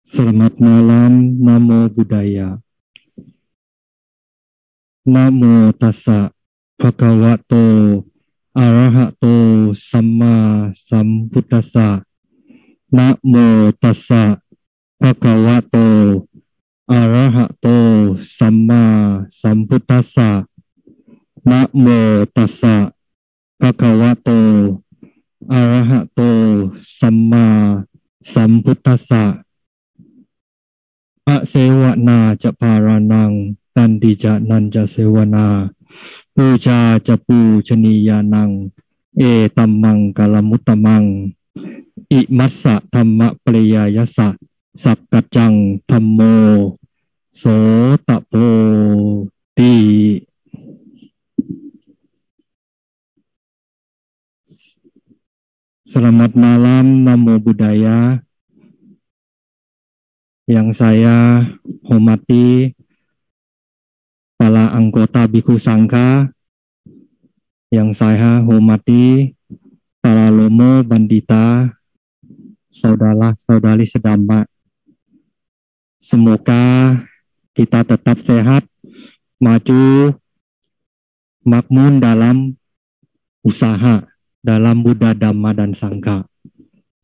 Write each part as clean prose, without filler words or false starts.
Selamat malam, Namo Buddhaya. Namo tassa bhagavato arahato samma sambuddhassa. Namo tassa bhagavato arahato samma sambuddhassa. Namo tassa bhagavato arahato samma sambuddhassa. Asewana japaranang tandija nanja sewana puja japu jeniyanang tamang kalamutamang imassa dhamma priyayasa sakkacang dhammo sotapoti. Selamat malam, Namo Buddhaya. Yang saya hormati para anggota Bhikkhu Sangha, yang saya hormati para lomo bandita, saudara-saudari sedhamma. Semoga kita tetap sehat, maju, makmur dalam usaha, dalam Buddha, Dhamma, dan Sangha.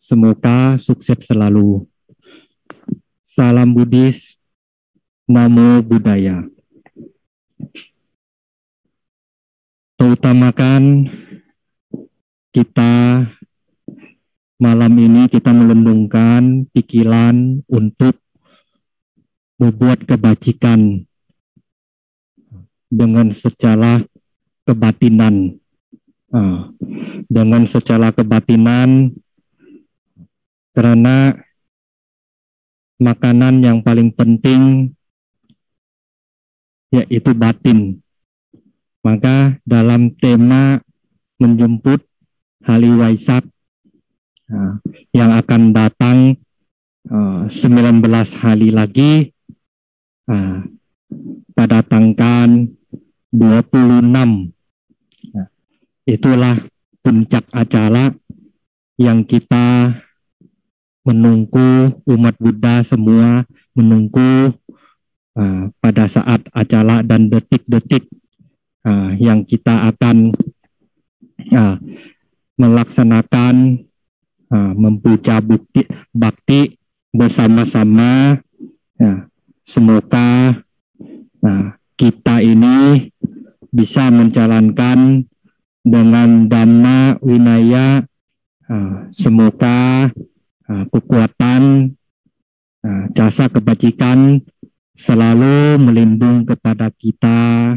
Semoga sukses selalu. Salam Buddhis, Namo Buddhaya. Terutamakan kita malam ini kita melembungkan pikiran untuk membuat kebajikan dengan secara kebatinan. Dengan secara kebatinan, karena makanan yang paling penting yaitu batin. Maka dalam tema menjemput Hari Waisak yang akan datang 19 hari lagi pada tanggal 26. Itulah puncak acara yang kita menunggu, umat Buddha semua menunggu pada saat acara dan detik-detik yang kita akan melaksanakan mempuja bakti bersama-sama. Semoga kita ini bisa menjalankan dengan Dhamma Winaya. Semoga kekuatan jasa kebajikan selalu melindungi kepada kita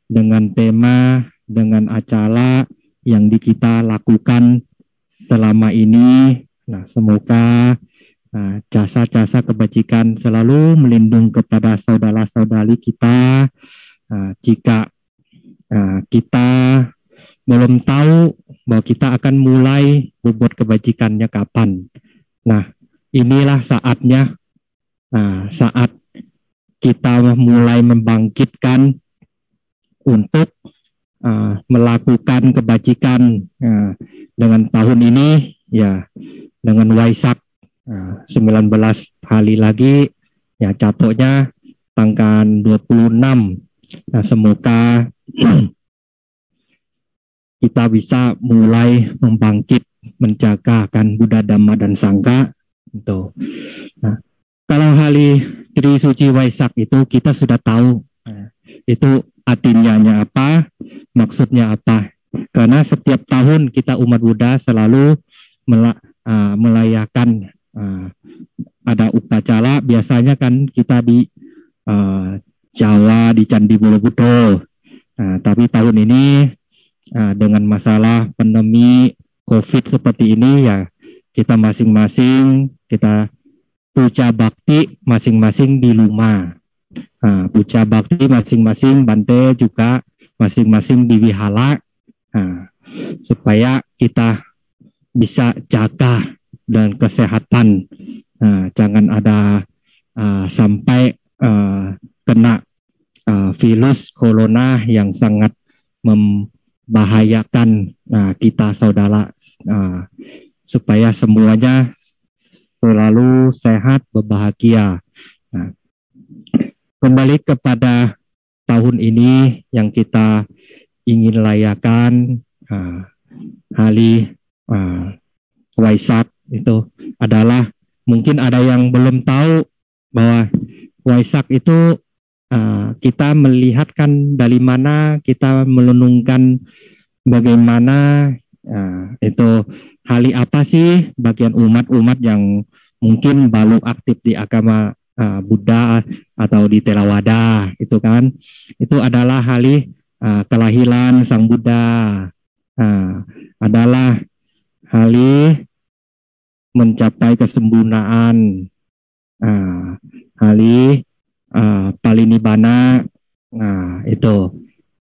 dengan tema, dengan acara yang kita lakukan selama ini. Semoga jasa-jasa kebajikan selalu melindungi kepada saudara-saudari kita. Jika kita belum tahu bahwa kita akan mulai membuat kebajikannya kapan. Inilah saatnya, saat kita mulai membangkitkan untuk melakukan kebajikan dengan tahun ini, dengan Waisak 19 hari lagi, jatuhnya tanggal 26. Semoga kita bisa mulai membangkit, menjagakan Buddha, Dhamma, dan Sangha. Kalau hari Trisuci Waisak itu kita sudah tahu itu artinya apa, maksudnya apa. Karena setiap tahun kita umat Buddha selalu merayakan ada upacara, biasanya kan kita di Jawa, di Candi Borobudur. Tapi tahun ini dengan masalah pandemi COVID seperti ini, kita masing-masing kita puja bakti masing-masing di rumah. Puja bakti masing-masing, Bante juga masing-masing di wihara, supaya kita bisa jaga dan kesehatan. Jangan ada sampai kena virus corona yang sangat membahayakan kita saudara, supaya semuanya selalu sehat, berbahagia. Nah, kembali kepada tahun ini yang kita ingin layakan, hari Waisak itu adalah, mungkin ada yang belum tahu bahwa Waisak itu kita melihatkan dari mana, kita merenungkan bagaimana itu hari apa sih bagian umat-umat yang mungkin baru aktif di agama Buddha atau di Theravada itu kan, itu adalah hari kelahiran Sang Buddha, adalah hari mencapai kesempurnaan, hari Parinibbana, itu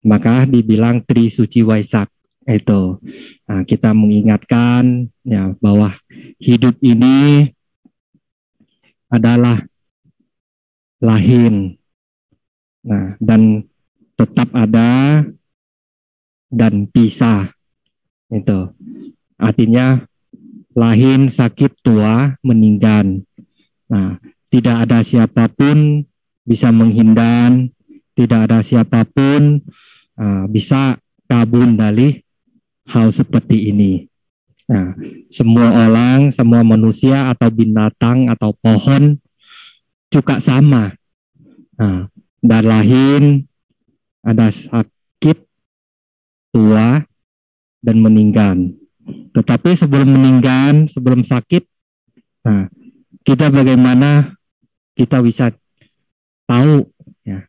maka dibilang Tri Suci Waisak itu. Kita mengingatkan ya bahwa hidup ini adalah lahir, dan tetap ada dan pisah itu. Artinya lahir, sakit, tua, meninggal. Tidak ada siapapun bisa menghindar, tidak ada siapapun bisa kabur dari hal seperti ini. Semua orang, semua manusia atau binatang atau pohon juga sama. Dan lahir, ada sakit, tua, dan meninggal. Tetapi sebelum meninggal, sebelum sakit, kita bagaimana kita bisa tahu ya.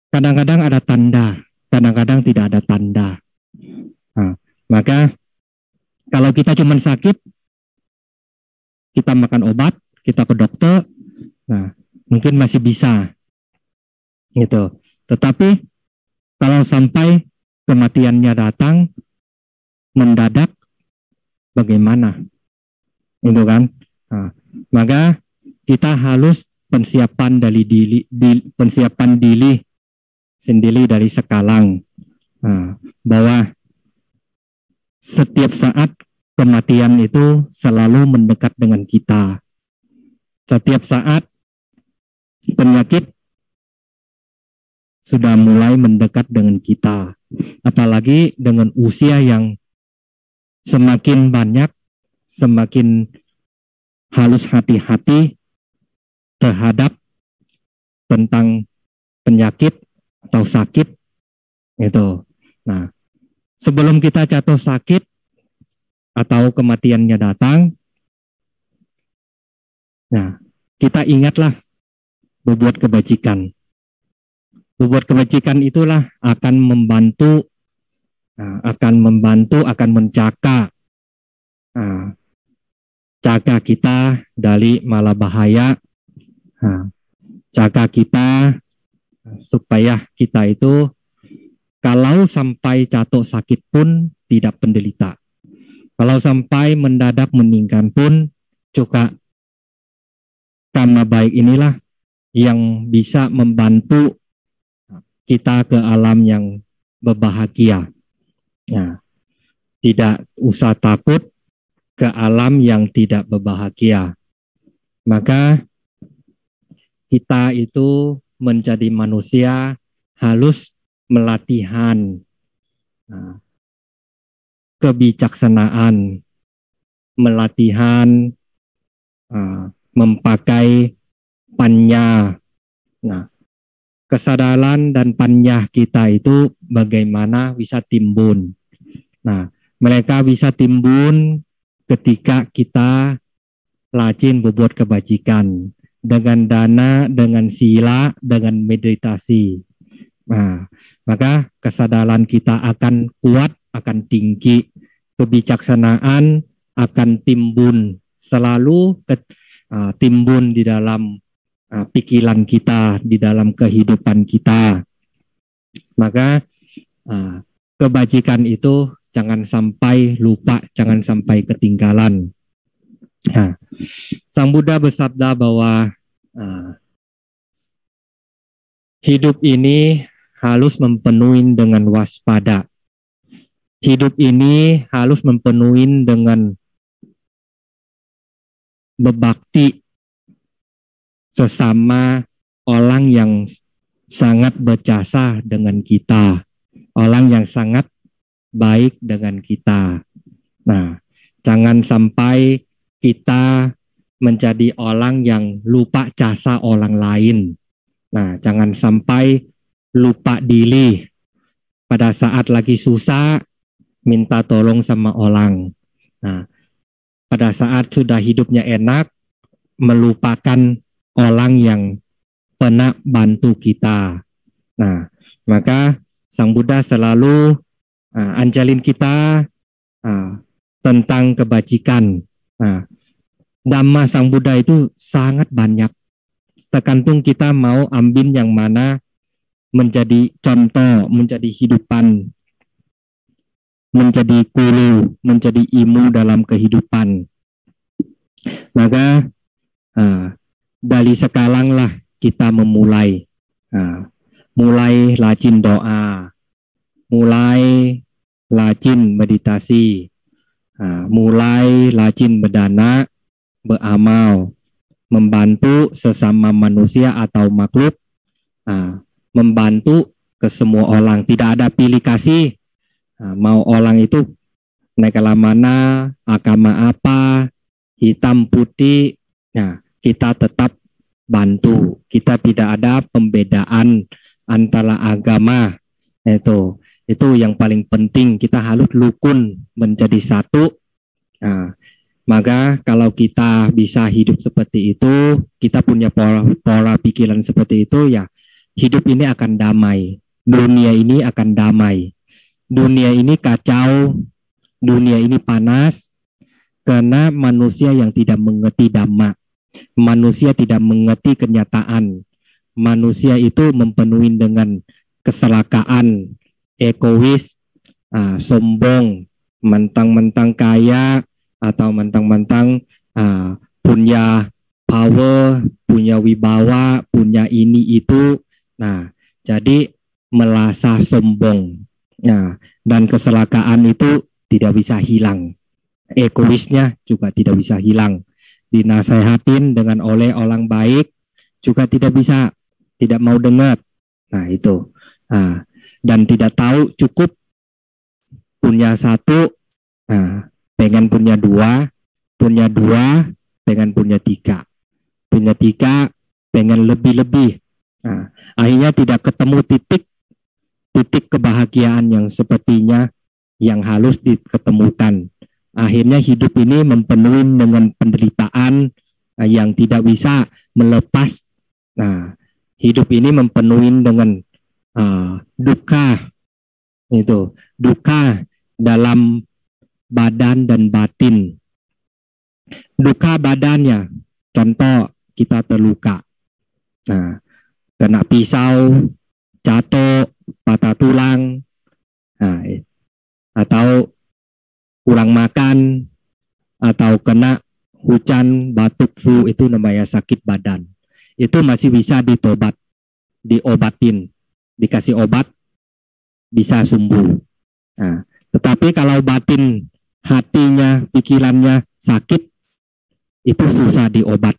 Kadang-kadang ada tanda, kadang-kadang tidak ada tanda. Maka kalau kita cuma sakit, kita makan obat, kita ke dokter, mungkin masih bisa gitu. Tetapi kalau sampai kematiannya datang mendadak, bagaimana? Itu kan? Maka kita harus persiapan diri sendiri dari sekarang, bahwa setiap saat kematian itu selalu mendekat dengan kita. Setiap saat penyakit sudah mulai mendekat dengan kita, apalagi dengan usia yang semakin banyak, semakin harus hati-hati terhadap tentang penyakit atau sakit itu. Sebelum kita jatuh sakit atau kematiannya datang, kita ingatlah berbuat kebajikan. Berbuat kebajikan itulah akan membantu, akan menjaga jaga kita dari malabahaya, jaga kita supaya kita itu kalau sampai jatuh sakit pun tidak penderita. Kalau sampai mendadak meninggal pun juga karma baik inilah yang bisa membantu kita ke alam yang berbahagia. Tidak usah takut ke alam yang tidak berbahagia. Maka kita itu menjadi manusia harus melatihan kebijaksanaan, melatihan memakai panya. Kesadaran dan panya kita itu bagaimana bisa timbun. Mereka bisa timbun ketika kita rajin berbuat kebajikan dengan dana, dengan sila, dengan meditasi. Maka kesadaran kita akan kuat, akan tinggi, kebijaksanaan akan timbun, selalu timbun di dalam pikiran kita, di dalam kehidupan kita. Maka kebajikan itu jangan sampai lupa, jangan sampai ketinggalan. Sang Buddha bersabda bahwa hidup ini harus mempenuhi dengan waspada. Hidup ini harus mempenuhi dengan berbakti sesama orang yang sangat berjasa dengan kita, orang yang sangat baik dengan kita. Nah, jangan sampai kita menjadi orang yang lupa jasa orang lain. Nah, jangan sampai lupa diri. Pada saat lagi susah, minta tolong sama orang. Nah, pada saat sudah hidupnya enak, melupakan orang yang pernah bantu kita. Nah, maka Sang Buddha selalu anjalin kita tentang kebajikan. Nah, Dhamma Sang Buddha itu sangat banyak. Tergantung kita mau ambil yang mana menjadi contoh, menjadi hidupan, menjadi guru, menjadi ilmu dalam kehidupan. Maka dari sekarang lah kita memulai. Mulai rajin doa, mulai rajin meditasi, mulai rajin berdana, beramal, membantu sesama manusia atau makhluk, membantu ke semua orang. Tidak ada pilih kasih. Mau orang itu negara mana, agama apa, hitam putih, kita tetap bantu. Kita tidak ada pembedaan antara agama. Itu yang paling penting. Kita harus rukun menjadi satu. Maka kalau kita bisa hidup seperti itu, kita punya pola pikiran seperti itu, ya hidup ini akan damai. Dunia ini akan damai. Dunia ini kacau, dunia ini panas, karena manusia yang tidak mengerti dhamma. Manusia tidak mengerti kenyataan. Manusia itu mempenuhi dengan keselakaan, egois, sombong, mentang-mentang kaya, atau mentang-mentang punya power, punya wibawa, punya ini itu. Nah, jadi merasa sombong. Nah, dan keselakaan itu tidak bisa hilang. Egoisnya juga tidak bisa hilang. Dinasehatin dengan oleh orang baik juga tidak bisa, tidak mau dengar. Nah, itu. Dan tidak tahu cukup, punya satu, pengen punya dua, pengen punya tiga, pengen lebih-lebih. Akhirnya tidak ketemu titik kebahagiaan yang sepertinya yang harus diketemukan. Akhirnya hidup ini mempenuhi dengan penderitaan yang tidak bisa melepas. Nah, hidup ini mempenuhi dengan duka, itu duka dalam badan dan batin. Duka badannya, contoh kita terluka, kena pisau, jatuh, patah tulang, atau kurang makan, atau kena hujan, batuk, flu, itu namanya sakit badan. Itu masih bisa diobatin, dikasih obat, bisa sembuh. Tetapi kalau batin, hatinya, pikirannya sakit, itu susah diobat.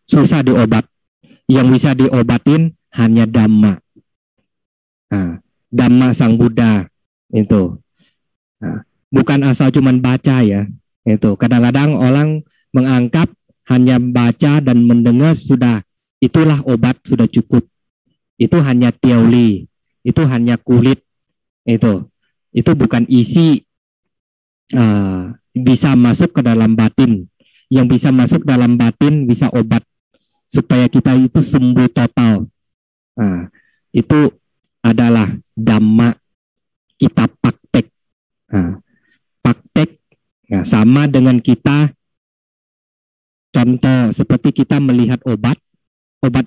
Susah diobat. Yang bisa diobatin hanya Dhamma. Dhamma Sang Buddha itu. Bukan asal cuman baca ya. Itu kadang-kadang orang menganggap hanya baca dan mendengar sudah, itulah obat, sudah cukup. Itu hanya teori, itu hanya kulit. Itu bukan isi bisa masuk ke dalam batin. Yang bisa masuk dalam batin bisa obat supaya kita itu sembuh total. Itu adalah Dhamma, kita praktek. Praktek sama dengan kita, contoh seperti kita melihat obat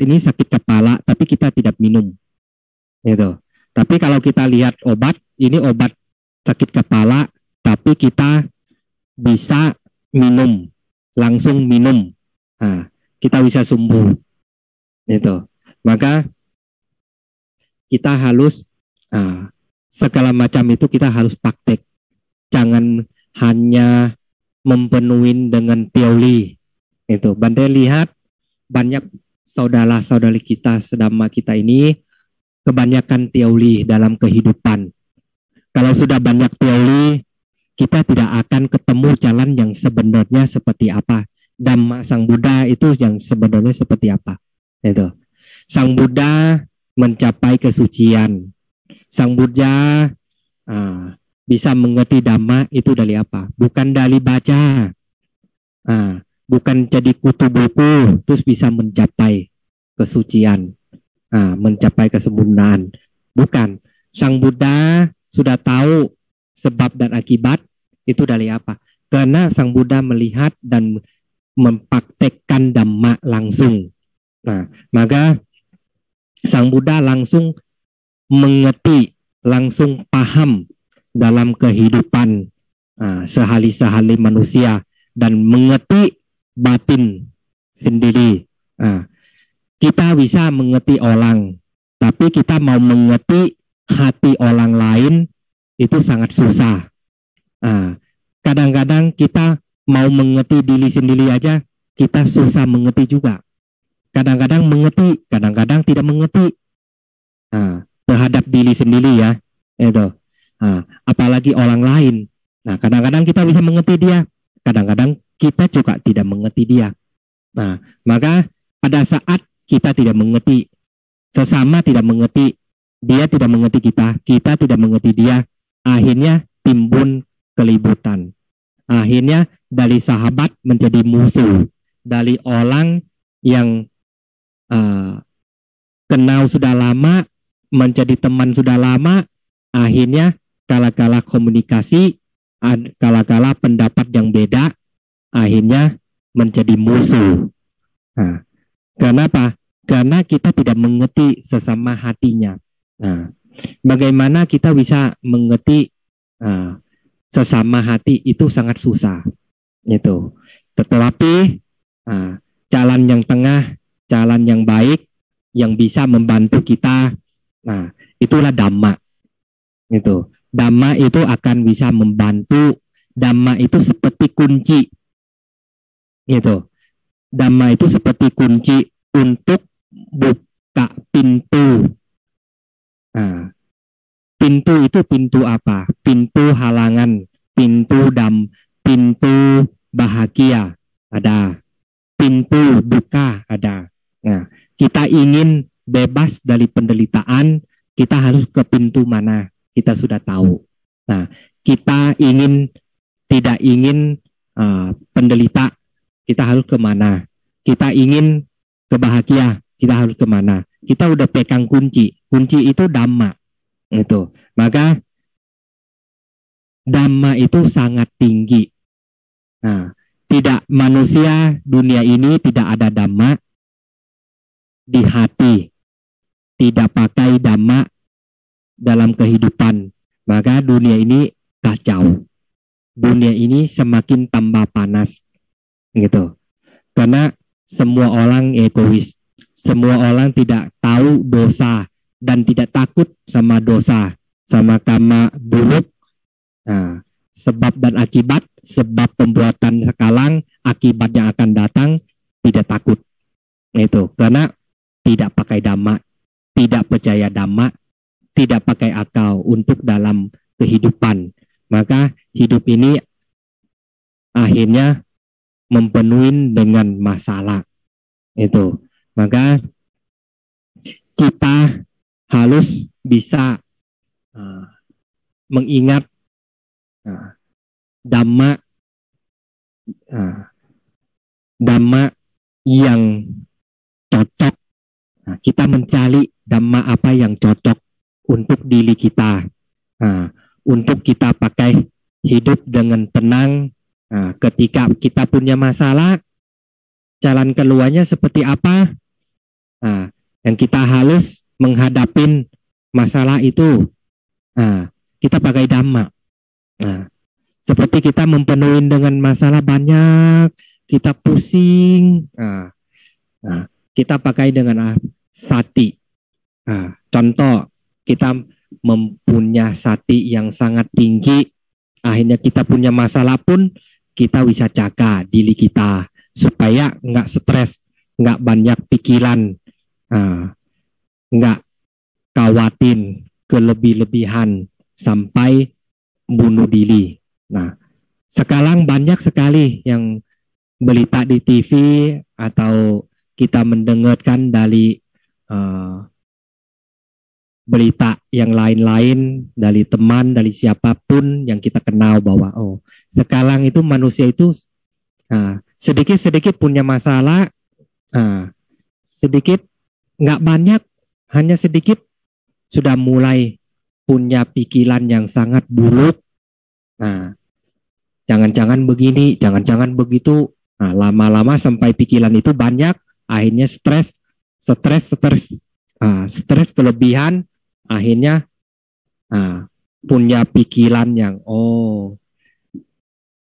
ini sakit kepala tapi kita tidak minum. Tapi kalau kita lihat obat, ini obat sakit kepala, tapi kita bisa minum, langsung minum, kita bisa sembuh. Maka kita harus segala macam itu kita harus praktek. Jangan hanya mempenuhi dengan teori. Itu Bante lihat banyak saudara-saudari kita sedama kita ini kebanyakan teori dalam kehidupan. Kalau sudah banyak teori, kita tidak akan ketemu jalan yang sebenarnya seperti apa. Dhamma Sang Buddha itu yang sebenarnya seperti apa. Itu. Sang Buddha mencapai kesucian. Sang Buddha bisa mengerti Dhamma itu dari apa? Bukan dari baca. Bukan jadi kutu buku terus bisa mencapai kesucian. Mencapai kesempurnaan. Bukan. Sang Buddha sudah tahu sebab dan akibat itu dari apa? Karena Sang Buddha melihat dan mempraktekkan Dhamma langsung. Maka Sang Buddha langsung mengerti, langsung paham dalam kehidupan sehari-hari manusia dan mengerti batin sendiri. Kita bisa mengerti orang, tapi kita mau mengerti hati orang lain itu sangat susah. Kadang-kadang kita mau mengerti diri sendiri aja, kita susah mengerti juga. Kadang-kadang mengerti, kadang-kadang tidak mengerti. Terhadap diri sendiri ya, itu. Apalagi orang lain. Kadang-kadang kita bisa mengerti dia, kadang-kadang kita juga tidak mengerti dia. Maka pada saat kita tidak mengerti, sesama tidak mengerti, dia tidak mengerti kita tidak mengerti dia, akhirnya timbul keributan. Akhirnya dari sahabat menjadi musuh, dari orang yang kenal sudah lama menjadi teman sudah lama, akhirnya kala-kala komunikasi, kala-kala pendapat yang beda, akhirnya menjadi musuh. Kenapa? Karena kita tidak mengerti sesama hatinya. Bagaimana kita bisa mengerti sesama hati itu sangat susah. Itu. Tetapi jalan yang tengah, jalan yang baik, yang bisa membantu kita, itulah Dhamma. Itu. Dhamma itu akan bisa membantu. Dhamma itu seperti kunci. Gitu. Dhamma itu seperti kunci untuk buka pintu. Pintu itu pintu apa? Pintu halangan, pintu pintu bahagia ada, pintu duka ada. Kita ingin bebas dari penderitaan, kita harus ke pintu mana? Kita sudah tahu. Kita tidak ingin penderita, kita harus kemana? Kita ingin kebahagia, kita harus kemana? Kita udah pegang kunci. Kunci itu Dhamma. Itu. Maka Dhamma itu sangat tinggi. Tidak manusia dunia ini tidak ada Dhamma di hati. Tidak pakai Dhamma dalam kehidupan. Maka dunia ini kacau. Dunia ini semakin tambah panas. Gitu. Karena semua orang egois. Semua orang tidak tahu dosa dan tidak takut sama dosa, sama karma buruk. Sebab dan akibat, sebab pembuatan sekarang, akibat yang akan datang, tidak takut. Itu karena tidak pakai Dhamma, tidak percaya Dhamma, tidak pakai akal untuk dalam kehidupan. Maka hidup ini akhirnya mempenuhi dengan masalah. Itu. Maka kita harus bisa mengingat Dhamma yang cocok. Kita mencari Dhamma apa yang cocok untuk diri kita, untuk kita pakai hidup dengan tenang. Ketika kita punya masalah, jalan keluarnya seperti apa? Yang kita harus menghadapi masalah itu, kita pakai Dhamma. Seperti kita mempenuhi dengan masalah banyak, kita pusing, kita pakai dengan sati. Contoh, kita mempunyai sati yang sangat tinggi, akhirnya kita punya masalah pun kita bisa jaga diri kita supaya nggak stres, nggak banyak pikiran, nggak khawatir kelebih-lebihan sampai bunuh diri. Nah, sekarang banyak sekali yang berita di TV atau kita mendengarkan dari berita yang lain-lain dari teman, dari siapapun yang kita kenal bahwa sekarang itu manusia itu sedikit-sedikit punya masalah, sedikit nggak banyak, hanya sedikit sudah mulai punya pikiran yang sangat buruk. Jangan-jangan begini, jangan-jangan begitu. Lama-lama sampai pikiran itu banyak, akhirnya stres kelebihan, akhirnya punya pikiran yang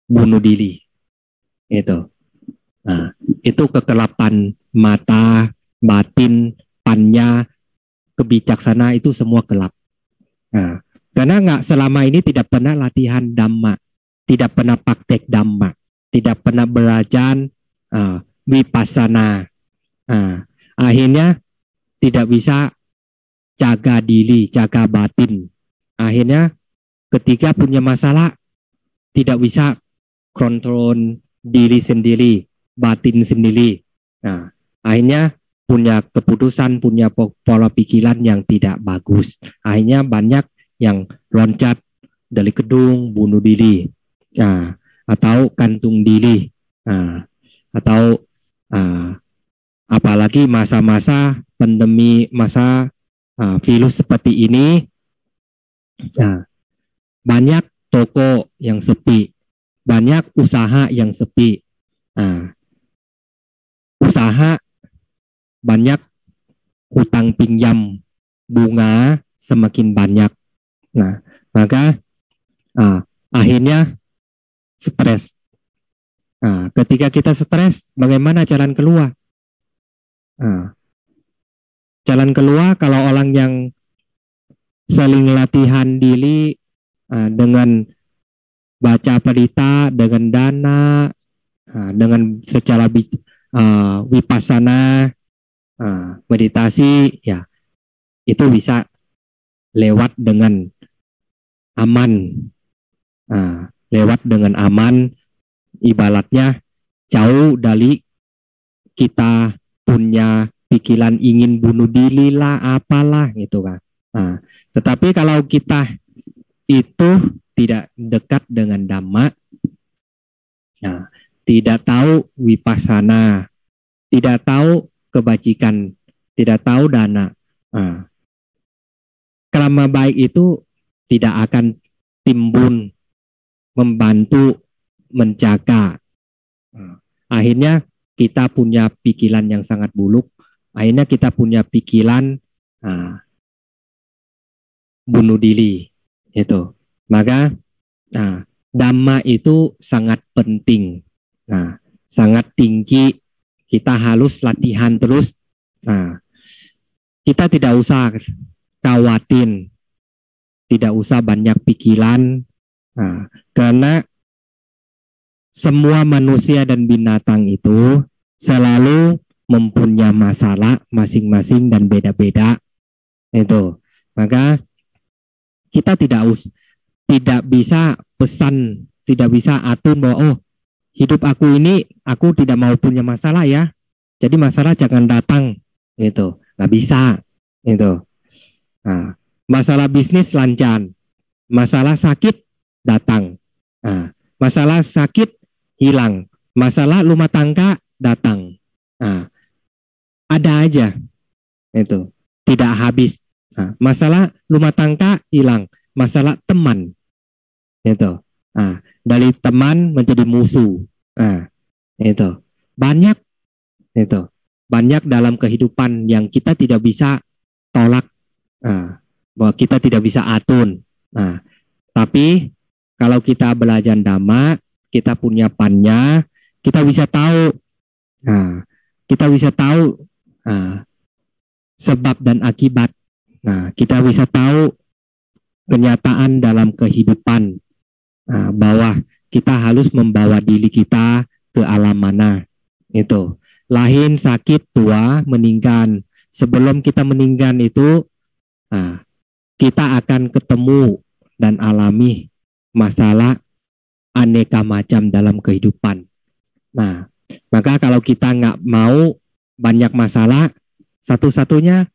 bunuh diri. Itu kegelapan mata, batin, panya, kebijaksanaan itu semua gelap. Karena nggak selama ini tidak pernah latihan dhamma, tidak pernah praktek dhamma, tidak pernah belajar vipassana. Akhirnya tidak bisa jaga diri, jaga batin. Akhirnya ketika punya masalah tidak bisa kontrol diri sendiri, batin sendiri. Akhirnya punya keputusan, punya pola pikiran yang tidak bagus. Akhirnya banyak yang loncat dari gedung, bunuh diri, atau gantung diri, atau apalagi masa-masa pandemi, masa virus seperti ini, banyak toko yang sepi, banyak usaha yang sepi, usaha banyak hutang pinjam, bunga semakin banyak. Maka akhirnya stres. Ketika kita stres, bagaimana jalan keluar? Jalan keluar kalau orang yang saling latihan diri dengan baca berita, dengan dana, dengan secara vipassana, meditasi, ya itu bisa lewat dengan aman, lewat dengan aman, ibaratnya jauh dari kita punya pikiran ingin bunuh diri lah, apalah gitu kan. Tetapi kalau kita itu tidak dekat dengan dhamma, tidak tahu vipassana, tidak tahu kebajikan, tidak tahu dana, karma baik itu tidak akan timbul membantu menjaga. Akhirnya kita punya pikiran yang sangat buruk, akhirnya kita punya pikiran bunuh diri itu. Maka dhamma itu sangat penting, sangat tinggi. Kita harus latihan terus. Kita tidak usah khawatir, tidak usah banyak pikiran, karena semua manusia dan binatang itu selalu mempunyai masalah masing-masing dan beda-beda. Itu. Maka kita tidak bisa pesan, tidak bisa atur bahwa hidup aku ini aku tidak mau punya masalah ya. Jadi masalah jangan datang. Itu. Nggak bisa. Itu. Masalah bisnis lancar. Masalah sakit datang. Masalah sakit hilang, masalah rumah tangga datang, ada aja, itu tidak habis. Masalah rumah tangga hilang, masalah teman, itu dari teman menjadi musuh, itu banyak, itu banyak dalam kehidupan yang kita tidak bisa tolak, bahwa kita tidak bisa atur. Tapi kalau kita belajar dhamma, kita punya panya, kita bisa tahu, sebab dan akibat. Kita bisa tahu kenyataan dalam kehidupan, bahwa kita harus membawa diri kita ke alam mana. Itu. Lahir, sakit, tua, meninggal. Sebelum kita meninggal itu, kita akan ketemu dan alami masalah aneka macam dalam kehidupan. Nah, maka kalau kita nggak mau banyak masalah, satu-satunya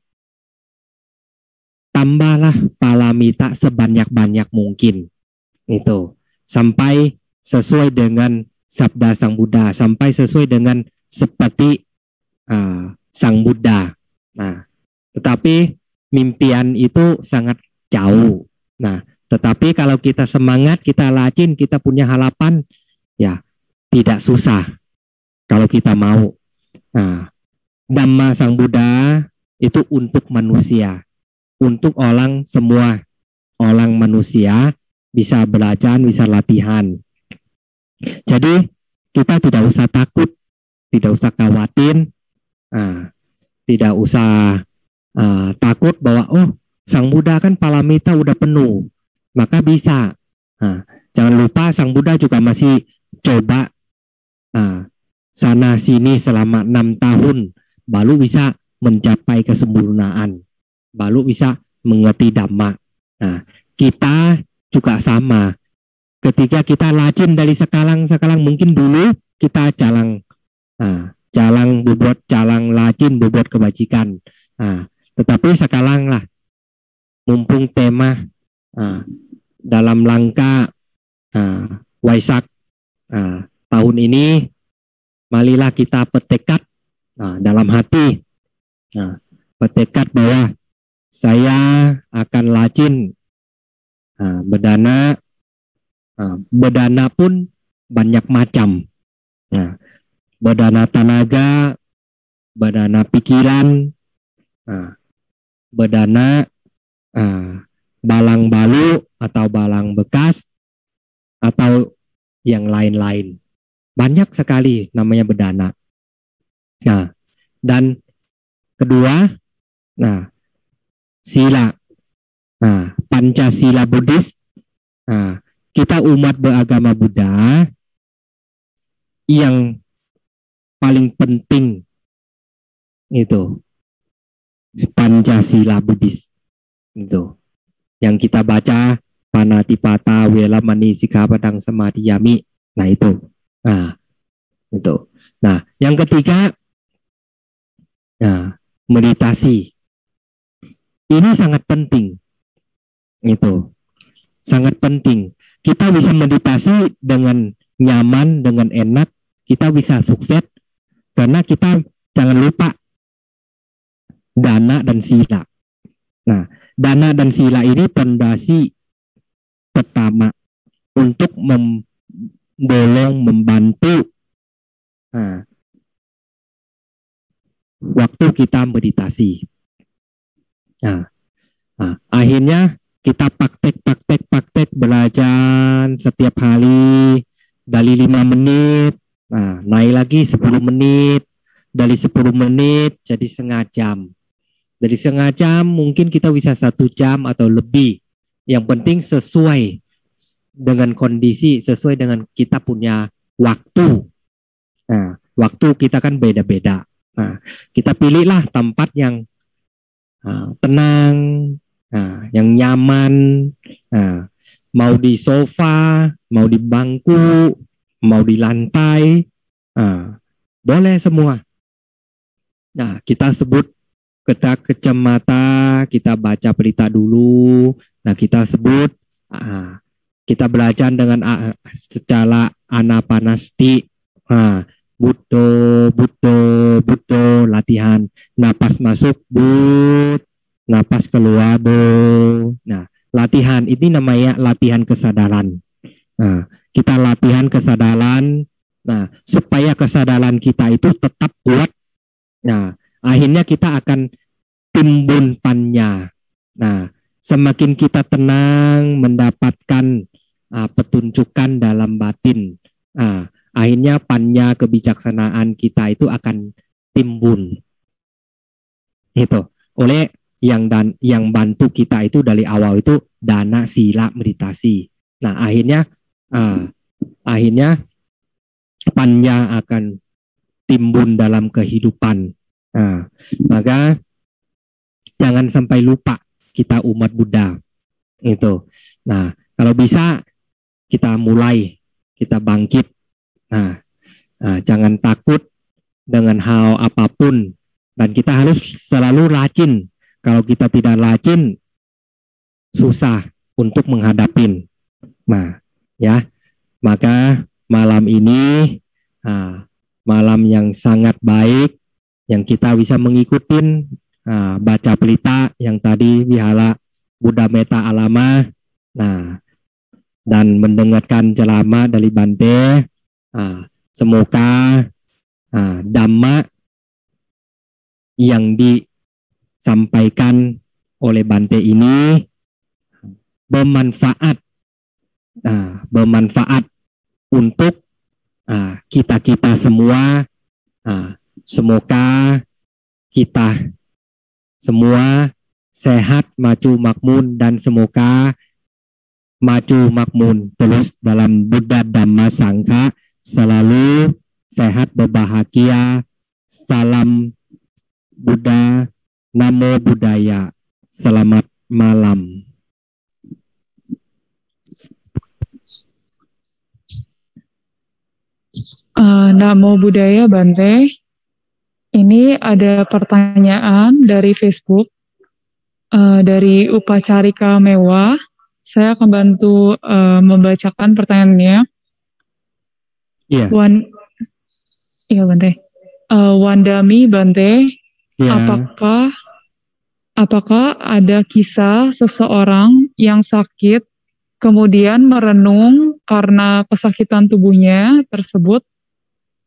tambahlah palamita sebanyak-banyak mungkin. Itu. Sampai sesuai dengan sabda Sang Buddha, sampai sesuai dengan seperti Sang Buddha. Nah, tetapi mimpian itu sangat jauh. Nah, tetapi kalau kita semangat, kita rajin, kita punya harapan, ya tidak susah kalau kita mau. Nah, Dhamma Sang Buddha itu untuk manusia, untuk orang semua, orang manusia bisa belajar, bisa latihan. Jadi kita tidak usah takut, tidak usah khawatir, tidak usah takut bahwa Sang Buddha kan palamita udah penuh, maka bisa. Jangan lupa Sang Buddha juga masih coba sana sini selama 6 tahun, baru bisa mencapai kesempurnaan, baru bisa mengerti Dhamma. Nah, kita juga sama. Ketika kita rajin dari sekarang mungkin dulu kita jalan rajin berbuat kebajikan. Tetapi sekarang lah, mumpung tema dalam langkah Waisak tahun ini, marilah kita bertekad dalam hati, bertekad bahwa saya akan rajin berdana. Berdana pun banyak macam. Berdana tenaga, berdana pikiran, berdana balang balu atau balang bekas, atau yang lain-lain. Banyak sekali namanya berdana. Dan kedua, sila, Pancasila Buddhis. Kita umat beragama Buddha, yang paling penting itu Pancasila Buddhis. Itu yang kita baca, Panatipata Welamani Sikkhapadang Samadhiyami. Nah itu. Nah, yang ketiga, meditasi. Ini sangat penting. Itu sangat penting. Kita bisa meditasi dengan nyaman, dengan enak, kita bisa sukses, karena kita jangan lupa dana dan sila. Nah, dana dan sila ini fondasi pertama untuk mendorong, membantu waktu kita meditasi. Akhirnya kita praktek belajar setiap hari dari 5 menit, naik lagi 10 menit, dari 10 menit jadi setengah jam. Dari setengah jam mungkin kita bisa 1 jam atau lebih. Yang penting sesuai dengan kondisi, sesuai dengan kita punya waktu. Waktu kita kan beda-beda. Kita pilihlah tempat yang tenang, yang nyaman, mau di sofa, mau di bangku, mau di lantai, boleh semua. Kita sebut kita kacamata, kita baca berita dulu. Kita sebut, kita belajar dengan secara anapanasti, Buddho, latihan napas masuk but, napas keluar do. Latihan ini namanya latihan kesadaran. Kita latihan kesadaran, supaya kesadaran kita itu tetap kuat. Akhirnya kita akan timbun panya. Semakin kita tenang, mendapatkan petunjukan dalam batin, akhirnya panya, kebijaksanaan kita itu akan timbun. Itu oleh yang bantu kita itu dari awal itu dana, sila, meditasi. Akhirnya akhirnya panya akan timbun dalam kehidupan. Nah, maka jangan sampai lupa kita umat Buddha itu. Nah, kalau bisa kita mulai, kita bangkit. Jangan takut dengan hal apapun, dan kita harus selalu rajin. Kalau kita tidak rajin, susah untuk menghadapin. Nah, ya, maka malam ini malam yang sangat baik, yang kita bisa mengikuti baca pelita yang tadi Wihara Buddha Metta Alama, dan mendengarkan ceramah dari Bante. Semoga Dhamma yang disampaikan oleh Bante ini bermanfaat untuk kita semua. Semoga kita semua sehat, maju makmun, dan semoga maju makmun terus dalam Buddha Dhamma Sangha, selalu sehat berbahagia. Salam Buddha, Namo Buddhaya. Selamat malam. Namo Buddhaya Bante. Ini ada pertanyaan dari Facebook dari Upacarika Mewah. Saya akan bantu membacakan pertanyaannya. Iya. Iya Bante. Wandami Bante, apakah ada kisah seseorang yang sakit kemudian merenung karena kesakitan tubuhnya tersebut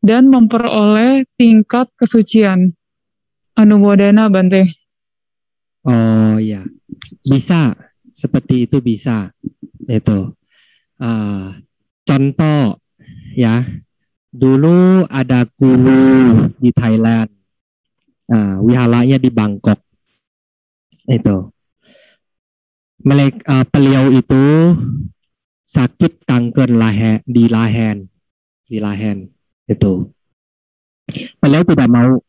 dan memperoleh tingkat kesucian? Anumodana Bante. Oh ya, bisa seperti itu, bisa. Itu contoh ya. Dulu ada guru di Thailand, wiharanya di Bangkok. Itu beliau itu sakit kanker di lahen. Itu beliau tidak mau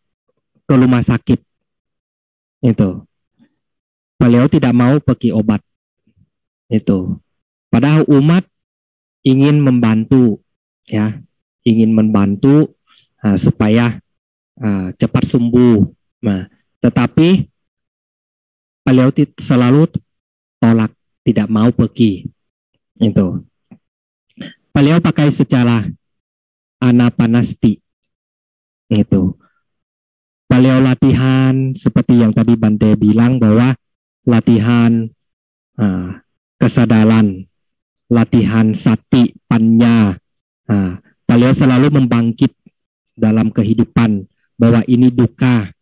ke rumah sakit. Itu beliau tidak mau pergi obat. Itu padahal umat ingin membantu, ya, ingin membantu supaya cepat sembuh. Nah, tetapi beliau selalu tolak, tidak mau pergi. Itu beliau pakai secara anapanasti. Itu beliau latihan seperti yang tadi Bante bilang, bahwa latihan kesadaran, latihan sati, panya. Beliau selalu membangkit dalam kehidupan bahwa ini duka,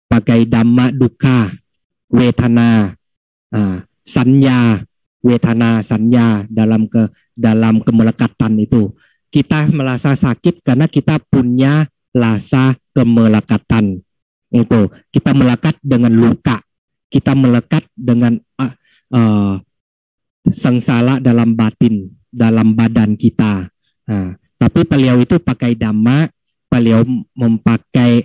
bagai dhamma duka, wetana, sanya, wetana, sanya, dalam kemelekatan itu. Kita merasa sakit karena kita punya rasa kemelekatan. Itu kita melekat dengan luka, kita melekat dengan sengsara dalam batin, dalam badan kita. Tapi beliau itu pakai dhamma, beliau memakai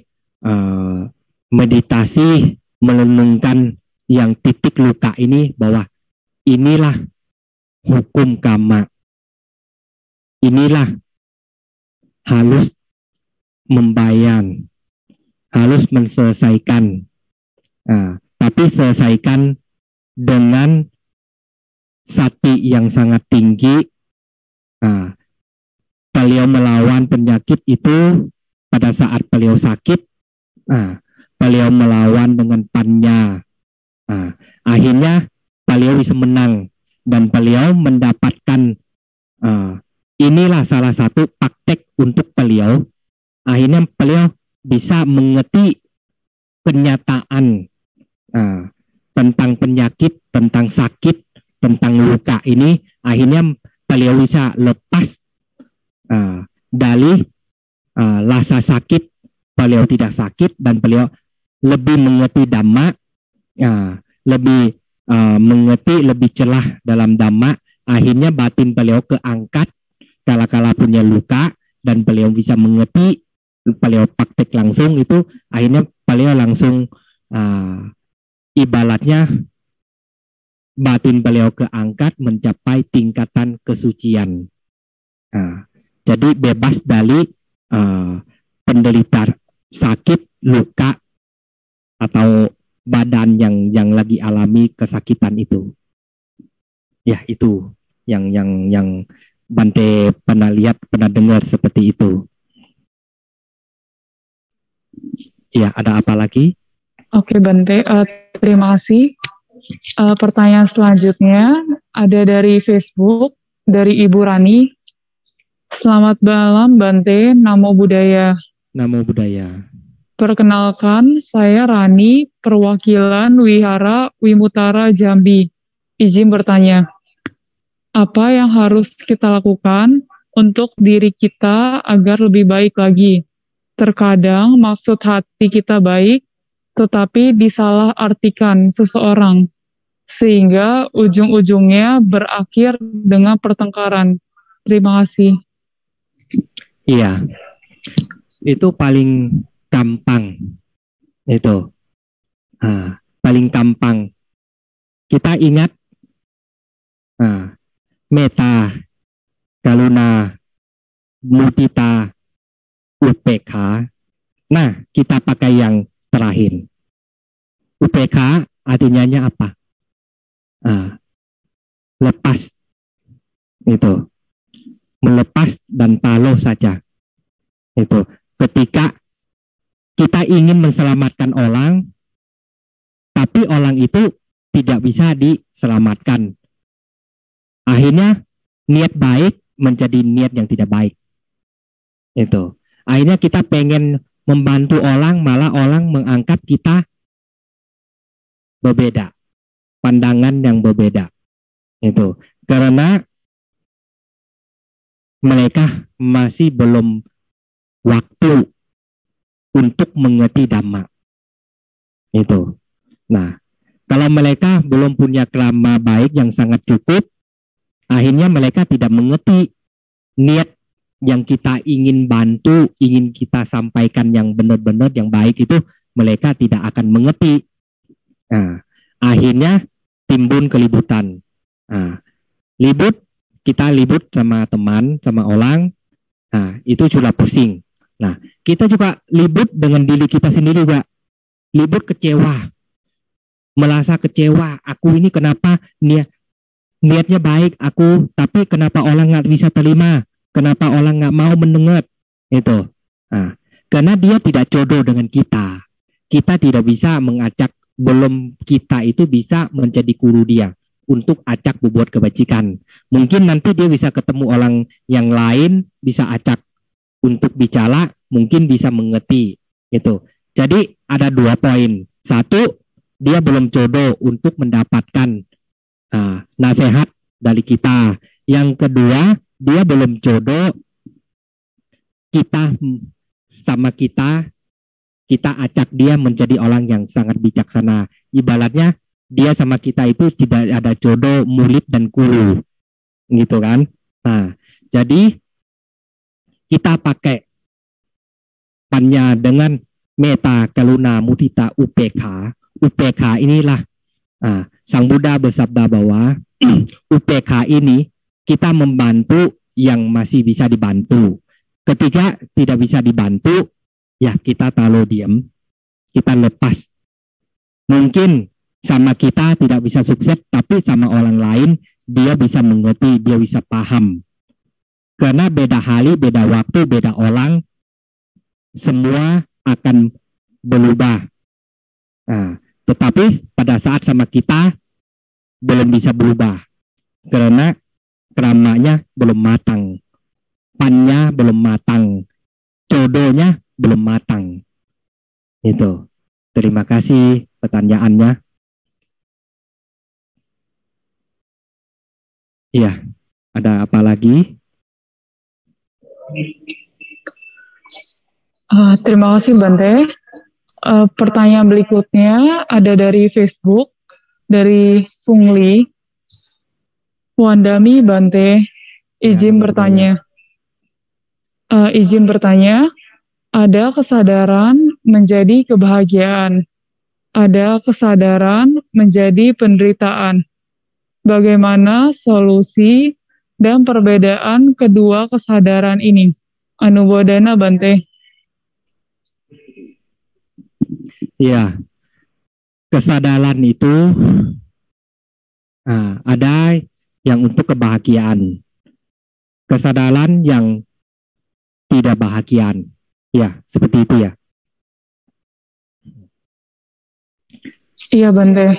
meditasi, merenungkan yang titik luka ini, bahwa inilah hukum karma, inilah harus membayar, harus menyelesaikan. Tapi selesaikan dengan sati yang sangat tinggi. Beliau melawan penyakit itu pada saat beliau sakit. Beliau melawan dengan panya. Akhirnya beliau bisa menang, dan beliau mendapatkan inilah salah satu praktek untuk beliau. Akhirnya beliau bisa mengerti kenyataan tentang penyakit, tentang sakit, tentang luka ini. Akhirnya beliau bisa lepas dari rasa sakit. Beliau tidak sakit, dan beliau lebih mengerti dhamma, lebih mengerti, lebih celah dalam dhamma, Akhirnya batin beliau keangkat kala-kala punya luka dan beliau bisa mengerti, beliau praktek langsung itu, akhirnya beliau langsung ibaratnya batin beliau keangkat mencapai tingkatan kesucian. Jadi bebas dari penderita sakit, luka, atau badan yang lagi alami kesakitan itu. Ya, itu yang Bante pernah lihat, pernah dengar seperti itu. Ya, ada apa lagi? Oke, Bante, terima kasih. Pertanyaan selanjutnya ada dari Facebook, dari Ibu Rani. Selamat malam, Bante. Namo Buddhaya. Namo Buddhaya. Perkenalkan, saya Rani, perwakilan Wihara Wimutara Jambi. Izin bertanya, apa yang harus kita lakukan untuk diri kita agar lebih baik lagi? Terkadang maksud hati kita baik, tetapi disalahartikan seseorang, sehingga ujung-ujungnya berakhir dengan pertengkaran. Terima kasih. Iya, itu paling gampang. Itu paling gampang. Kita ingat meta, karuna, mudita, upekha. Nah, kita pakai yang terakhir. Upekha artinya apa? Lepas. Itu. Melepas dan paloh saja. Itu. Ketika kita ingin menselamatkan orang, tapi orang itu tidak bisa diselamatkan. Akhirnya niat baik menjadi niat yang tidak baik. Itu. Akhirnya kita pengen membantu orang, malah orang menganggap kita berbeda. Pandangan yang berbeda. Itu. Karena mereka masih belum waktu untuk mengerti Dhamma. Itu. Nah, kalau mereka belum punya karma baik yang sangat cukup, akhirnya mereka tidak mengerti niat yang kita ingin bantu, ingin kita sampaikan yang benar-benar yang baik itu, mereka tidak akan mengerti. Nah, akhirnya timbul keributan. Nah, kita ribut sama teman, sama orang, nah, itu sudah pusing. Nah, kita juga ribut dengan diri kita sendiri juga. Ribut kecewa. Merasa kecewa, aku ini kenapa niatnya baik aku, tapi kenapa orang nggak bisa terima, kenapa orang nggak mau mendengar, itu. Nah, karena dia tidak jodoh dengan kita tidak bisa mengajak, belum kita itu bisa menjadi guru dia untuk ajak berbuat kebajikan. Mungkin nanti dia bisa ketemu orang yang lain, bisa ajak untuk bicara, mungkin bisa mengerti, itu. Jadi ada 2 poin. Satu, dia belum jodoh untuk mendapatkan nasihat dari kita. Yang kedua, dia belum jodoh kita sama kita ajak dia menjadi orang yang sangat bijaksana. Ibaratnya dia sama kita itu tidak ada jodoh murid dan guru, gitu kan. Nah, jadi kita pakai panya dengan meta, karuna, mudita, upekha. Upekha inilah Sang Buddha bersabda bahwa upekha ini kita membantu yang masih bisa dibantu. Ketika tidak bisa dibantu, ya kita taruh diam, kita lepas. Mungkin sama kita tidak bisa sukses, tapi sama orang lain dia bisa mengerti, dia bisa paham. Karena beda hari, beda waktu, beda orang, semua akan berubah. Nah, tetapi pada saat sama kita belum bisa berubah karena keramanya belum matang, pannya belum matang, jodohnya belum matang. Itu. Terima kasih pertanyaannya. Iya, ada apa lagi? Terima kasih Bante. Pertanyaan berikutnya ada dari Facebook, dari Fungli. Wandami Bante, izin bertanya. Izin bertanya, ada kesadaran menjadi kebahagiaan, ada kesadaran menjadi penderitaan. Bagaimana solusi dan perbedaan kedua kesadaran ini? Anumodana Bante. Ya, kesadaran itu ada yang untuk kebahagiaan, kesadaran yang tidak bahagiaan. Ya, seperti itu ya. Iya Bante.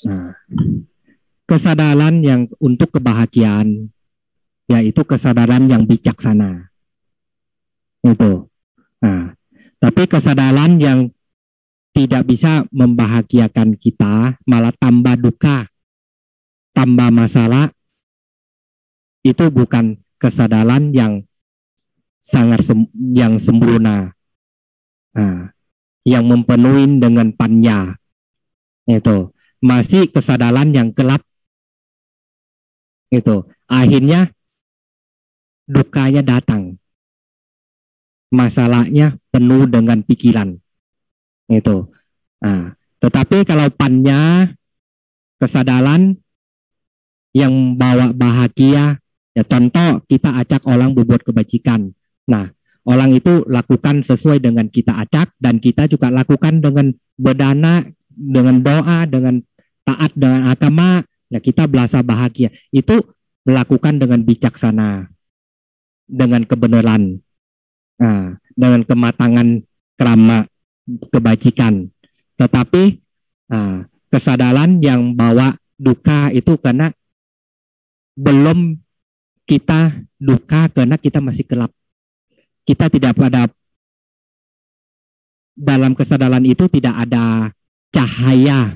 Nah, kesadaran yang untuk kebahagiaan, yaitu kesadaran yang bijaksana. Itu. Nah, tapi kesadaran yang tidak bisa membahagiakan kita, malah tambah duka, tambah masalah, itu bukan kesadaran yang sangat yang sempurna, yang mempenuhi dengan panya. Itu masih kesadaran yang gelap. Itu akhirnya dukanya datang, masalahnya penuh dengan pikiran. Itu. Tetapi kalau panya, kesadaran yang bawa bahagia, ya contoh kita ajak orang berbuat kebajikan. Nah, orang itu lakukan sesuai dengan kita ajak, dan kita juga lakukan dengan berdana, dengan doa, dengan taat, dengan agama, ya kita berasa bahagia. Itu melakukan dengan bijaksana, dengan kebenaran, dengan kematangan krama kebajikan. Tetapi kesadaran yang bawa duka itu karena belum kita duka, karena kita masih gelap. Kita tidak pada dalam kesadaran itu tidak ada cahaya,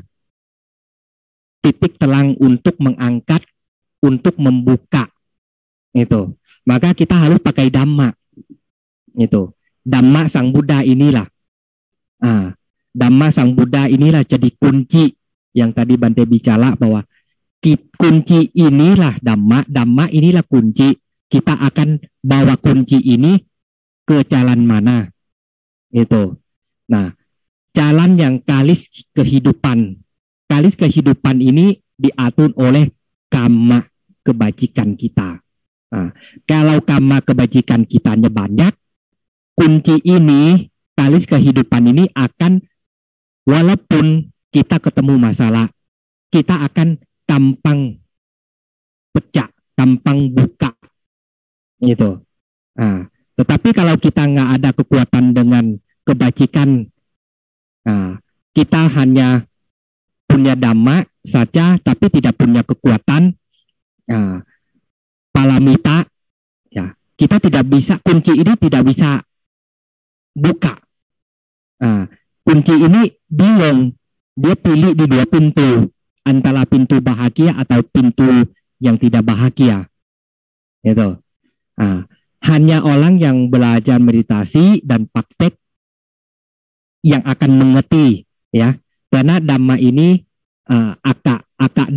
titik terang untuk mengangkat, untuk membuka. Itu. Maka kita harus pakai Dhamma. Itu. Dhamma Sang Buddha inilah. Dhamma Sang Buddha inilah jadi kunci yang tadi Bante bicara, bahwa kunci inilah Dhamma, Dhamma inilah kunci. Kita akan bawa kunci ini ke jalan mana? Itu. Nah, jalan yang kalis kehidupan. Kalis kehidupan ini diatur oleh karma kebajikan kita. Kalau karma kebajikan kitanya banyak, kunci ini, kalis kehidupan ini akan, walaupun kita ketemu masalah, kita akan gampang pecah, gampang buka. Gitu. Tetapi kalau kita nggak ada kekuatan dengan kebajikan, kita hanya punya Dhamma saja, tapi tidak punya kekuatan palamita, ya kita tidak bisa, kunci ini tidak bisa buka. Kunci ini bingung, dia pilih di dua pintu, antara pintu bahagia atau pintu yang tidak bahagia. Gitu. Hanya orang yang belajar meditasi dan praktek yang akan mengerti, ya, karena Dhamma ini agak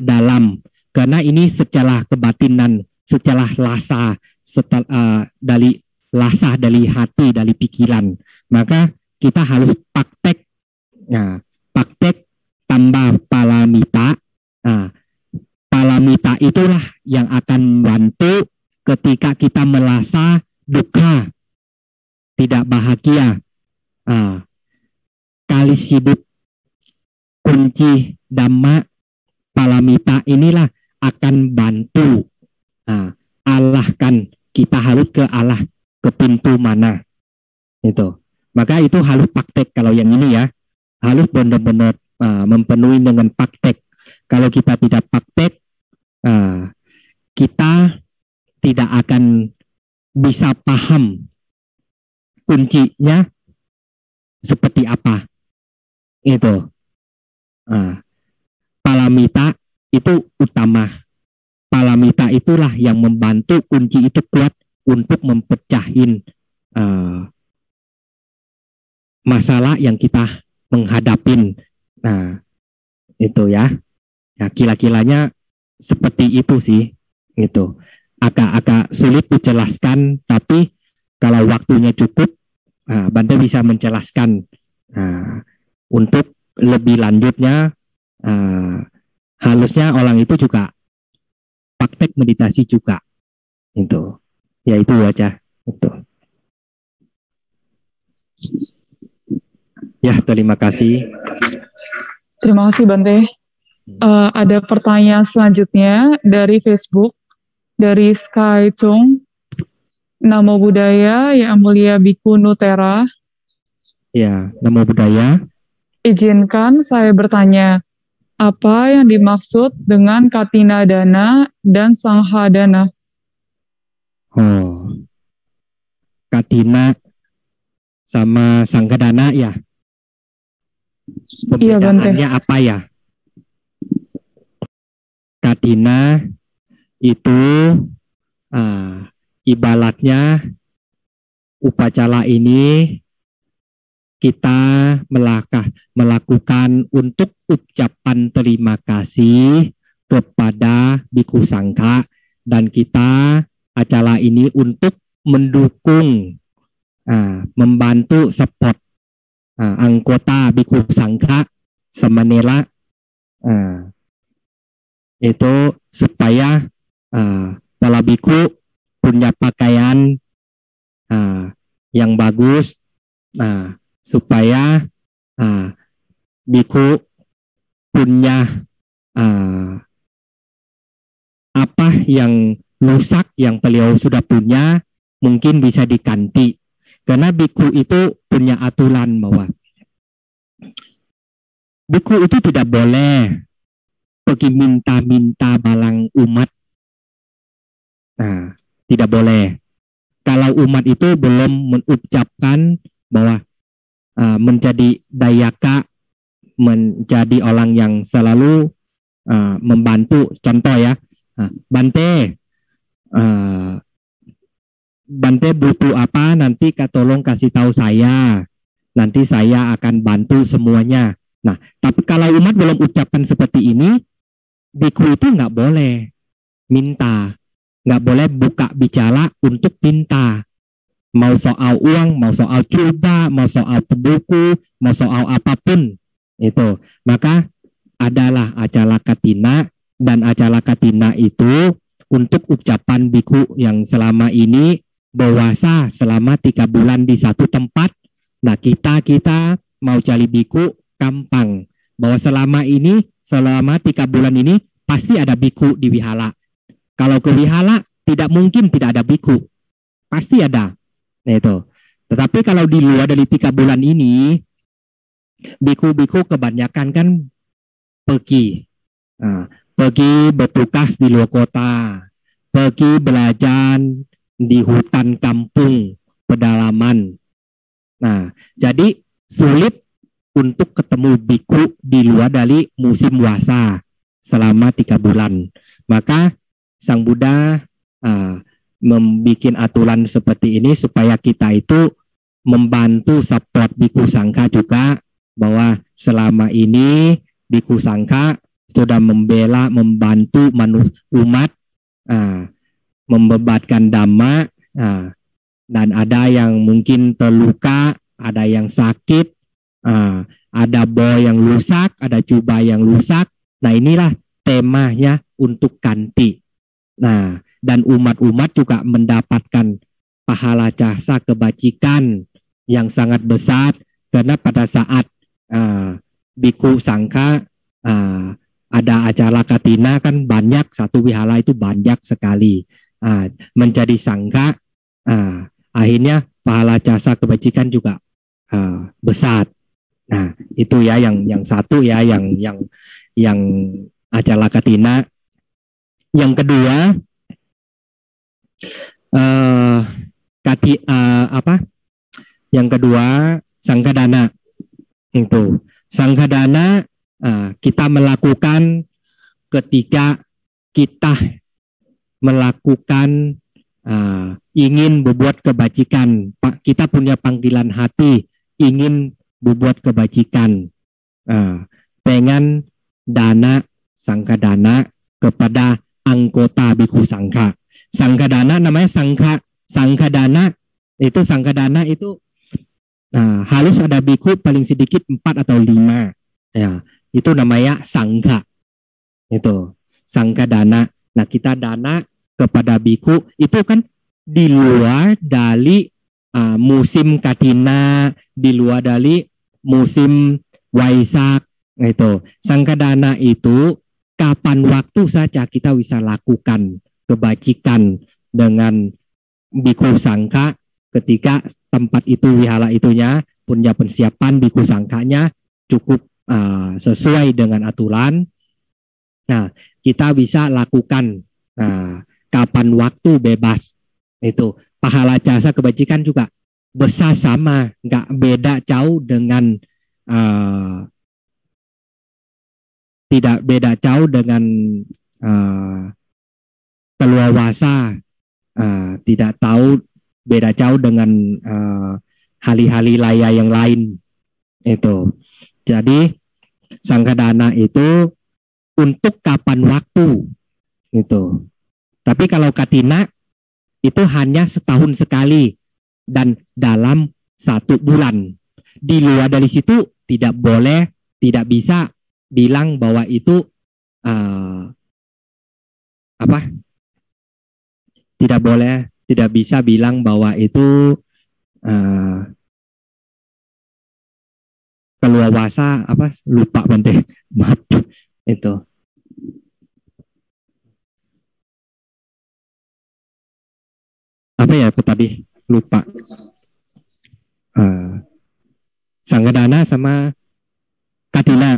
dalam, karena ini secara kebatinan, secara rasa, dari rasa, dari hati, dari pikiran. Maka kita harus praktek, praktek tambah palamita. Palamita itulah yang akan membantu ketika kita merasa duka, tidak bahagia. Kalis hidup, kunci Dhamma, palamita inilah akan bantu arahkan kita harus ke arah, ke pintu mana. Itu. Maka itu harus praktek. Kalau yang ini ya, harus benar-benar mempenuhi dengan praktek. Kalau kita tidak praktek, kita tidak akan bisa paham kuncinya seperti apa. Itu. Palamita itu utama. Palamita itulah yang membantu kunci itu kuat untuk mempecahin masalah yang kita menghadapin. Itu ya. Ya, kira-kiranya seperti itu sih, gitu. Agak sulit dijelaskan, tapi kalau waktunya cukup, Bante bisa menjelaskan. Untuk lebih lanjutnya, harusnya orang itu juga praktek meditasi juga, itu. Ya itu aja, itu. Ya, terima kasih. Terima kasih Bante. Ada pertanyaan selanjutnya dari Facebook, dari Sky Chung. Namo Buddhaya, Yang Mulia Biku Nutera. Ya, Namo Buddhaya. Izinkan saya bertanya, apa yang dimaksud dengan Katina Dana dan Sanghadana? Oh, Katina sama Sanghadana ya. Pembedaannya apa ya? Katina itu ibaratnya upacara ini kita melakukan untuk ucapan terima kasih kepada Biku Sangka, dan kita acara ini untuk mendukung, membantu support anggota Biku Sangka semenela, itu supaya para biku punya pakaian yang bagus, supaya biku punya apa yang rusak yang beliau sudah punya mungkin bisa diganti, karena biku itu punya aturan bahwa biku itu tidak boleh pergi minta-minta barang umat. Tidak boleh. Kalau umat itu belum mengucapkan bahwa menjadi dayaka, menjadi orang yang selalu membantu. Contoh ya, Bante butuh apa, nanti tolong kasih tahu saya, nanti saya akan bantu semuanya. Nah, tapi kalau umat belum ucapkan seperti ini, biku itu nggak boleh minta, nggak boleh buka bicara untuk minta. Mau soal uang, mau soal coba, mau soal buku, mau soal apapun itu. Maka adalah acara katina, dan acara katina itu untuk ucapan biku yang selama ini berpuasa selama 3 bulan di satu tempat. Nah, kita mau cari biku gampang, bahwa selama 3 bulan ini pasti ada biku di wihara. Kalau ke wihara tidak mungkin tidak ada biku, pasti ada. Nah, itu. Tetapi kalau di luar dari 3 bulan ini, biku-biku kebanyakan kan pergi bertugas di luar kota, pergi belajar di hutan kampung pedalaman. Nah, jadi sulit untuk ketemu biku di luar dari musim puasa selama 3 bulan. Maka Sang Buddha membuat aturan seperti ini supaya kita itu membantu support Biku Sangka juga, bahwa selama ini Biku Sangka sudah membela, membantu umat, membebatkan dhamma, dan ada yang mungkin terluka, ada yang sakit, ada boy yang rusak, ada jubah yang rusak. Nah, inilah temanya untuk ganti. Nah, dan umat-umat juga mendapatkan pahala jasa kebajikan yang sangat besar, karena pada saat Biku Sangka ada acara katina kan banyak, satu wihara itu banyak sekali. Menjadi sangka, akhirnya pahala jasa kebajikan juga besar. Nah, itu ya yang satu ya, yang acara katina. Yang kedua, yang kedua Sanghadana. Itu Sanghadana kita melakukan ketika kita melakukan ingin berbuat kebajikan. Kita punya panggilan hati ingin berbuat kebajikan, pengen dana Sanghadana kepada anggota biku sangka. Sangkadana namanya sangkadana itu harus ada biku paling sedikit 4 atau 5. Ya, itu namanya sangka. Itu sangkadana. Nah, kita dana kepada biku itu kan di luar dari musim Katina, di luar dari musim Waisak. Itu sangkadana itu kapan waktu saja kita bisa lakukan kebajikan dengan biku sangka ketika tempat itu wihara itunya punya persiapan biku sangkanya cukup sesuai dengan aturan. Nah, kita bisa lakukan kapan waktu bebas. Itu pahala jasa kebajikan juga besar sama, nggak beda jauh dengan tidak beda jauh dengan keluarwasa, tidak tahu beda jauh dengan hari-hari raya yang lain. Itu jadi sangkadana itu untuk kapan waktu itu. Tapi kalau katina itu hanya setahun sekali dan dalam 1 bulan. Di luar dari situ tidak boleh, tidak bisa bilang bahwa itu tidak boleh, tidak bisa bilang bahwa itu keluarwasa lupa Bante. Maaf itu. Apa ya itu tadi lupa. Sanggadana sama katina.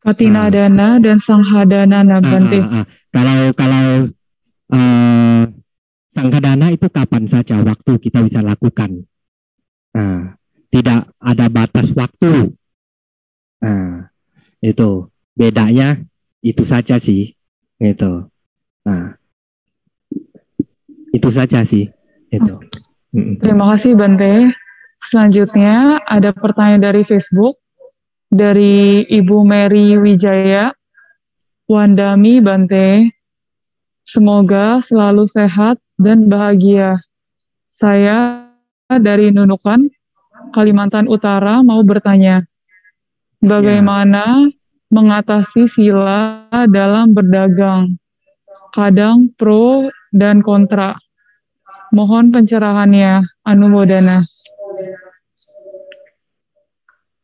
Katina dana dan sanghadana Bante. Kalau sanggadana itu kapan saja waktu kita bisa lakukan. Tidak ada batas waktu. Itu bedanya itu saja sih. Itu. Itu saja sih. Itu. Terima kasih Bante. Selanjutnya ada pertanyaan dari Facebook dari Ibu Mary Wijaya. Wandami Bante, semoga selalu sehat dan bahagia. Saya dari Nunukan, Kalimantan Utara mau bertanya, bagaimana mengatasi sila dalam berdagang? Kadang pro dan kontra. Mohon pencerahannya, Anumodana.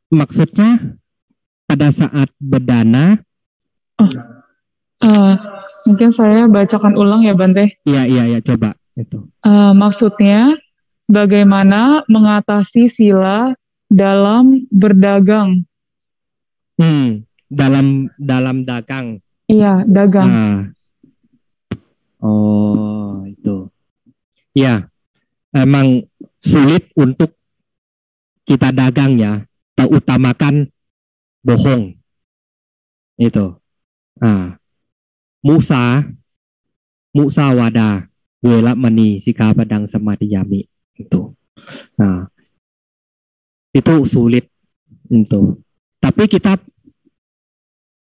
Maksudnya pada saat berdana? Mungkin saya bacakan ulang ya Bante. Iya, coba itu. Maksudnya bagaimana mengatasi sila dalam berdagang? Dalam dagang. Iya, dagang. Oh, itu. Ya, emang sulit untuk kita dagang ya, terutamakan bohong. Itu. Musa wada, wela mani, sika padang samadhiyami. Itu. Itu sulit. Itu. Tapi kita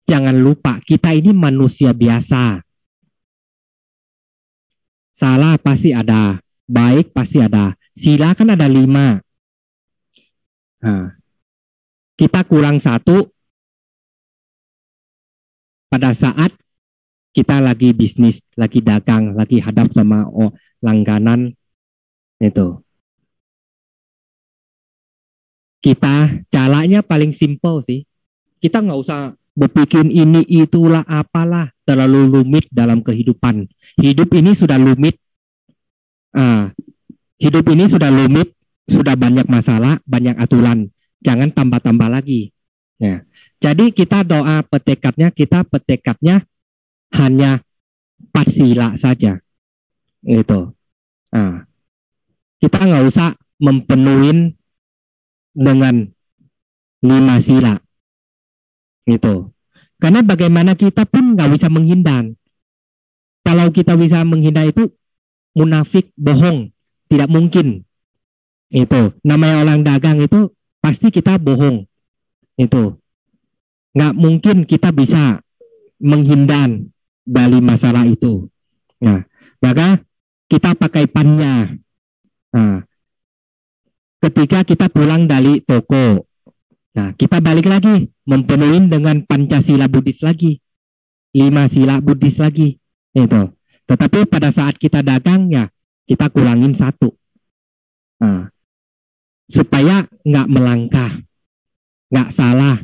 jangan lupa, kita ini manusia biasa. Salah pasti ada, baik pasti ada. Sila kan ada 5. Kita kurang 1 pada saat kita lagi bisnis, lagi dagang, lagi hadap sama langganan. Itu. Kita caranya paling simpel sih. Kita nggak usah berpikir ini itulah apalah terlalu rumit dalam kehidupan. Hidup ini sudah rumit. Hidup ini sudah rumit, sudah banyak masalah, banyak aturan. Jangan tambah-tambah lagi. Ya. Jadi kita doa kita petekadnya hanya 4 sila saja. Gitu. Kita nggak usah mempenuhi dengan 5 sila. Gitu. Karena bagaimana kita pun nggak bisa menghindar. Kalau kita bisa menghindar itu munafik, bohong, tidak mungkin. Itu namanya orang dagang itu pasti kita bohong. Itu nggak mungkin kita bisa menghindar dari masalah itu. Nah, maka kita pakai pannya. Nah, ketika kita pulang dari toko, nah kita balik lagi mempenuhi dengan Pancasila Buddhis lagi, 5 sila Buddhis lagi, itu. Tetapi pada saat kita dagang ya kita kurangin 1, nah, supaya nggak melangkah, nggak salah,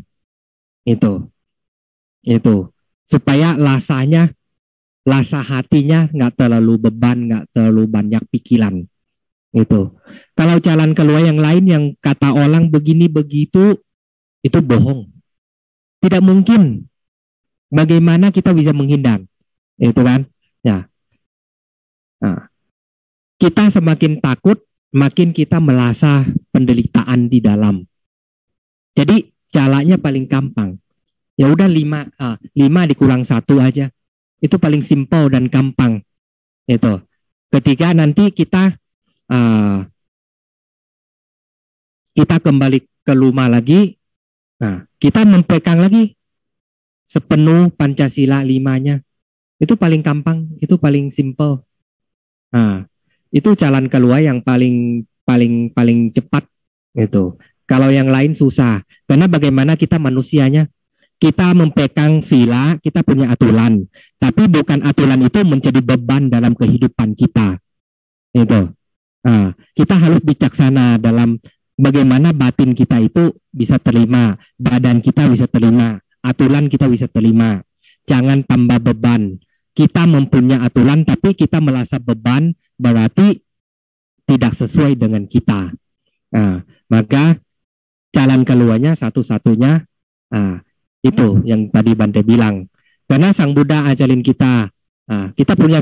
itu, supaya rasa hatinya nggak terlalu beban, nggak terlalu banyak pikiran, itu. Kalau jalan keluar yang lain yang kata orang begini begitu, itu bohong, tidak mungkin. Bagaimana kita bisa menghindar, itu kan? Ya, nah, kita semakin takut, makin kita merasa penderitaan di dalam. Jadi caranya paling gampang. Ya udah 5 dikurang 1 aja. Itu paling simpel dan gampang. Itu. Ketika nanti kita kembali ke rumah lagi, nah, kita mempegang lagi sepenuh Pancasila 5-nya. Itu paling gampang, itu paling simpel. Nah, itu jalan keluar yang paling cepat itu. Kalau yang lain susah. Karena bagaimana kita manusianya, kita mempegang sila, kita punya aturan. Tapi bukan aturan itu menjadi beban dalam kehidupan kita. Itu. Nah, kita harus bijaksana dalam bagaimana batin kita itu bisa terima, badan kita bisa terima, aturan kita bisa terima. Jangan tambah beban. Kita mempunyai aturan tapi kita merasa beban, berarti tidak sesuai dengan kita. Nah, maka jalan keluarnya satu-satunya itu yang tadi Bante bilang. Karena Sang Buddha ajarin kita, kita punya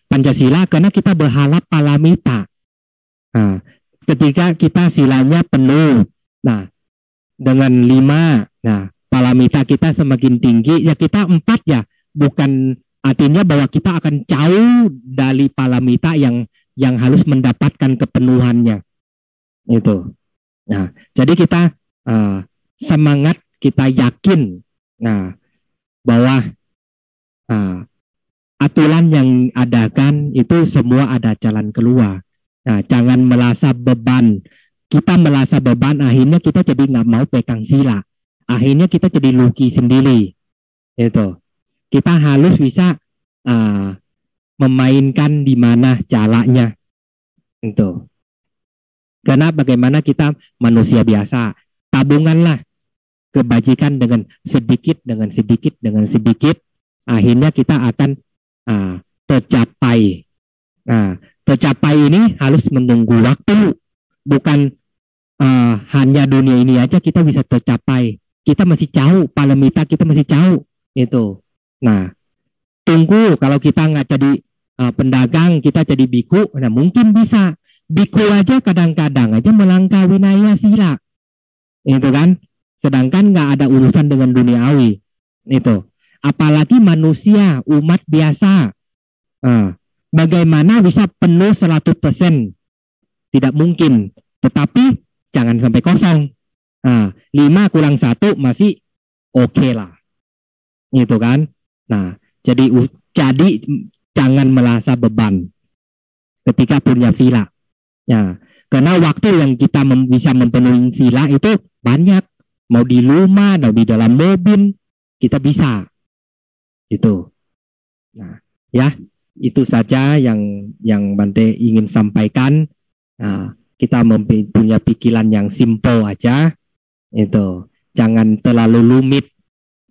Pancasila karena kita berharap palamita. Ketika kita silanya penuh, nah dengan 5, nah palamita kita semakin tinggi, ya kita 4 ya, bukan artinya bahwa kita akan jauh dari palamita yang harus mendapatkan kepenuhannya. Itu. Nah, jadi kita semangat, kita yakin bahwa aturan yang adakan itu semua ada jalan keluar. Nah, jangan merasa beban. Kita merasa beban, akhirnya kita jadi nggak mau pegang sila. Akhirnya kita jadi luki sendiri. Itu. Kita harus bisa memainkan di mana caranya. Itu. Karena bagaimana kita manusia biasa, tabunganlah kebajikan dengan sedikit, akhirnya kita akan tercapai. Nah, tercapai ini harus menunggu waktu, bukan hanya dunia ini aja kita bisa tercapai. Kita masih jauh, palamita kita masih jauh. Itu. Nah, tunggu kalau kita nggak jadi pendagang, kita jadi biku, nah mungkin bisa. Biku aja kadang-kadang aja melangkah winaya sila, itu kan. Sedangkan nggak ada urusan dengan duniawi, itu. Apalagi manusia, umat biasa, bagaimana bisa penuh 100%? Tidak mungkin. Tetapi jangan sampai kosong. 5 kurang 1 masih oke lah, itu kan. Nah, jadi jangan merasa beban ketika punya sila. Ya, karena waktu yang kita bisa memenuhi sila itu banyak. Mau di rumah, mau di dalam mobil, kita bisa. Itu. Nah, ya, itu saja yang Bante ingin sampaikan. Nah, kita mempunyai pikiran yang simple aja. Itu. Jangan terlalu rumit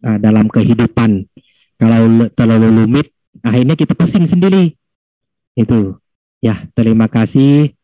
dalam kehidupan. Kalau terlalu rumit, akhirnya kita pusing sendiri. Itu. Ya, terima kasih.